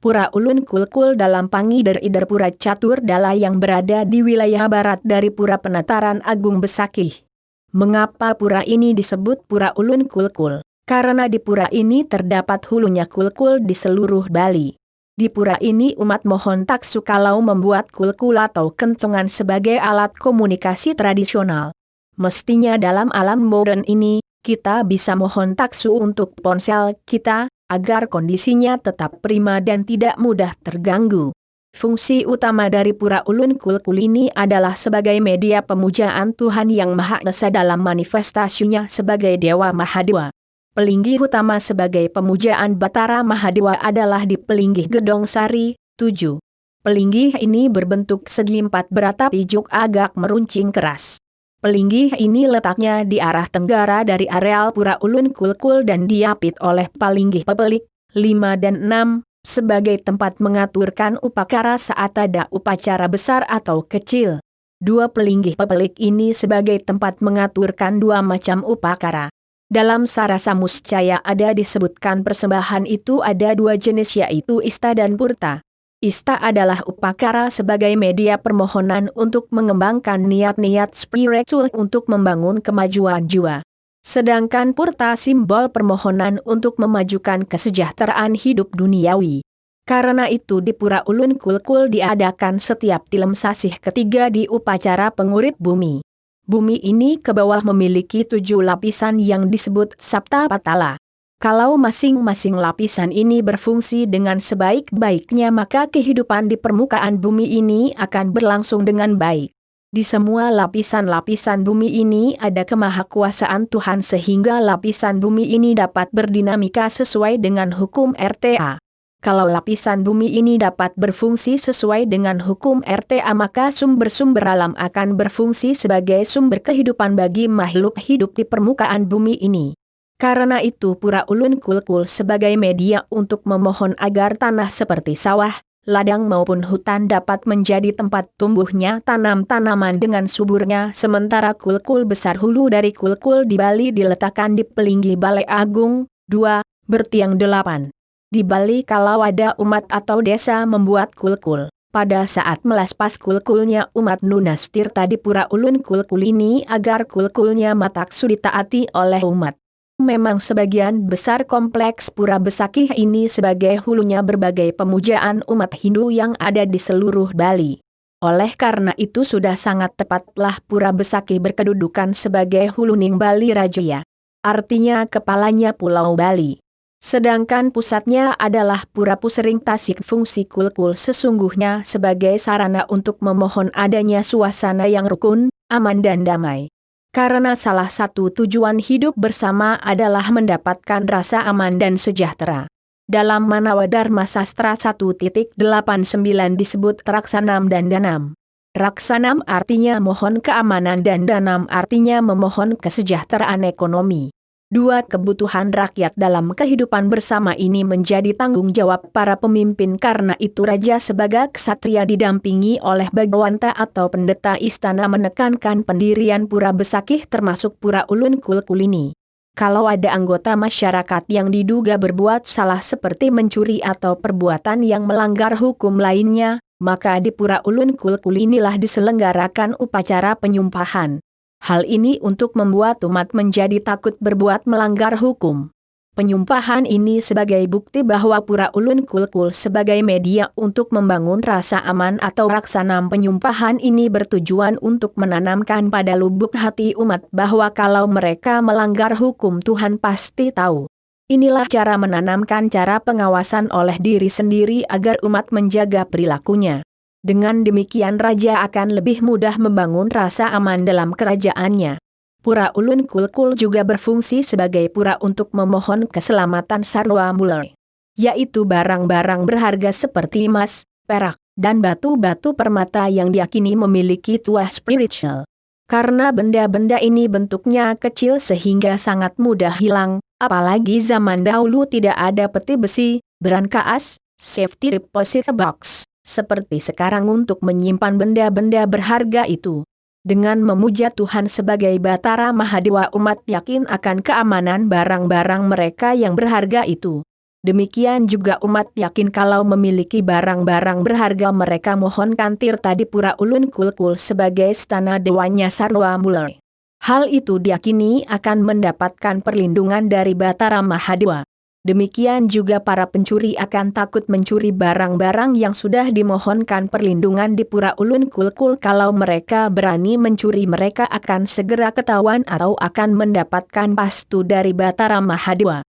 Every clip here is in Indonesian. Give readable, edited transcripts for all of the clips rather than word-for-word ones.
Pura Ulun Kulkul dalam Pangider-ider Pura Catur Dala yang berada di wilayah barat dari Pura Penataran Agung Besakih. Mengapa pura ini disebut Pura Ulun Kulkul? Karena di pura ini terdapat hulunya kulkul di seluruh Bali. Di pura ini umat mohon taksu kalau membuat kulkul atau kentongan sebagai alat komunikasi tradisional. Mestinya dalam alam modern ini, kita bisa mohon taksu untuk ponsel kita, agar kondisinya tetap prima dan tidak mudah terganggu. Fungsi utama dari Pura Ulun Kulkul ini adalah sebagai media pemujaan Tuhan Yang Maha Esa dalam manifestasinya sebagai Dewa Mahadewa. Pelinggih utama sebagai pemujaan Batara Mahadewa adalah di Pelinggih Gedong Sari, 7. Pelinggih ini berbentuk segi empat beratapi juk agak meruncing keras. Pelinggih ini letaknya di arah tenggara dari areal Pura Ulun Kulkul dan diapit oleh palinggih pepelik, 5 dan 6, sebagai tempat mengaturkan upakara saat ada upacara besar atau kecil. Dua pelinggih pepelik ini sebagai tempat mengaturkan dua macam upakara. Dalam Sarasa Muscaya ada disebutkan persembahan itu ada dua jenis yaitu Ista dan Purta. Ista adalah upakara sebagai media permohonan untuk mengembangkan niat-niat spiritual untuk membangun kemajuan jiwa. Sedangkan Purta simbol permohonan untuk memajukan kesejahteraan hidup duniawi. Karena itu di Pura Ulun Kulkul diadakan setiap tilem sasih ketiga di upacara pengurip bumi. Bumi ini ke bawah memiliki 7 lapisan yang disebut Sapta Patala. Kalau masing-masing lapisan ini berfungsi dengan sebaik-baiknya maka kehidupan di permukaan bumi ini akan berlangsung dengan baik. Di semua lapisan-lapisan bumi ini ada kemahakuasaan Tuhan sehingga lapisan bumi ini dapat berdinamika sesuai dengan hukum RTA. Kalau lapisan bumi ini dapat berfungsi sesuai dengan hukum RTA maka sumber-sumber alam akan berfungsi sebagai sumber kehidupan bagi makhluk hidup di permukaan bumi ini. Karena itu Pura Ulun Kulkul sebagai media untuk memohon agar tanah seperti sawah, ladang maupun hutan dapat menjadi tempat tumbuhnya tanam-tanaman dengan suburnya sementara kulkul besar hulu dari kulkul di Bali diletakkan di Pelinggih Balai Agung, 2, bertiang 8. Di Bali kalau ada umat atau desa membuat kulkul, pada saat melaspas kulkulnya umat nunas tirta di Pura Ulun Kulkul ini agar kulkulnya mataksu ditaati oleh umat. Memang sebagian besar kompleks Pura Besakih ini sebagai hulunya berbagai pemujaan umat Hindu yang ada di seluruh Bali. Oleh karena itu sudah sangat tepatlah Pura Besakih berkedudukan sebagai huluning Bali Rajaya. Artinya kepalanya Pulau Bali. Sedangkan pusatnya adalah Pura Pusering Tasik. Fungsi kulkul sesungguhnya sebagai sarana untuk memohon adanya suasana yang rukun, aman dan damai. Karena salah satu tujuan hidup bersama adalah mendapatkan rasa aman dan sejahtera. Dalam Manawa Dharma Sastra 1.89 disebut Raksanam dan Danam. Raksanam artinya mohon keamanan dan Danam artinya memohon kesejahteraan ekonomi. Dua kebutuhan rakyat dalam kehidupan bersama ini menjadi tanggung jawab para pemimpin karena itu raja sebagai ksatria didampingi oleh Bagawanta atau pendeta istana menekankan pendirian Pura Besakih termasuk Pura Ulun Kulkul ini. Kalau ada anggota masyarakat yang diduga berbuat salah seperti mencuri atau perbuatan yang melanggar hukum lainnya, maka di Pura Ulun Kulkul inilah diselenggarakan upacara penyumpahan. Hal ini untuk membuat umat menjadi takut berbuat melanggar hukum. Penyumpahan ini sebagai bukti bahwa Pura Ulun Kulkul sebagai media untuk membangun rasa aman atau raksanam. Penyumpahan ini bertujuan untuk menanamkan pada lubuk hati umat bahwa kalau mereka melanggar hukum Tuhan pasti tahu. Inilah cara menanamkan cara pengawasan oleh diri sendiri agar umat menjaga perilakunya. Dengan demikian raja akan lebih mudah membangun rasa aman dalam kerajaannya. Pura Ulun Kulkul juga berfungsi sebagai pura untuk memohon keselamatan sarwa mulai, yaitu barang-barang berharga seperti emas, perak, dan batu-batu permata yang diyakini memiliki tuah spiritual. Karena benda-benda ini bentuknya kecil sehingga sangat mudah hilang, apalagi zaman dahulu tidak ada peti besi, brankaas, safety deposit box seperti sekarang untuk menyimpan benda-benda berharga itu. Dengan memuja Tuhan sebagai Batara Mahadewa umat yakin akan keamanan barang-barang mereka yang berharga itu. Demikian juga umat yakin kalau memiliki barang-barang berharga mereka mohonkan Tirta di Pura Ulun Kulkul sebagai stana dewanya Sarwa Mula. Hal itu diyakini akan mendapatkan perlindungan dari Batara Mahadewa. Demikian juga para pencuri akan takut mencuri barang-barang yang sudah dimohonkan perlindungan di Pura Ulun Kulkul. Kalau mereka berani mencuri mereka akan segera ketahuan atau akan mendapatkan pastu dari Batara Mahadewa.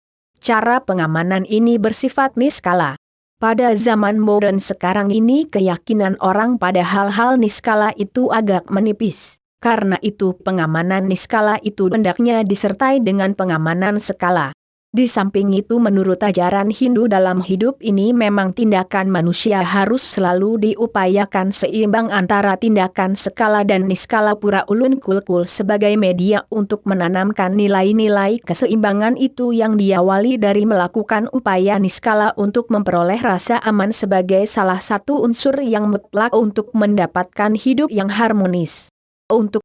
Cara pengamanan ini bersifat niskala. Pada zaman modern sekarang ini keyakinan orang pada hal-hal niskala itu agak menipis. Karena itu pengamanan niskala itu hendaknya disertai dengan pengamanan skala. Di samping itu menurut ajaran Hindu dalam hidup ini memang tindakan manusia harus selalu diupayakan seimbang antara tindakan skala dan niskala. Pura Ulun Kulkul sebagai media untuk menanamkan nilai-nilai keseimbangan itu yang diawali dari melakukan upaya niskala untuk memperoleh rasa aman sebagai salah satu unsur yang mutlak untuk mendapatkan hidup yang harmonis. Untuk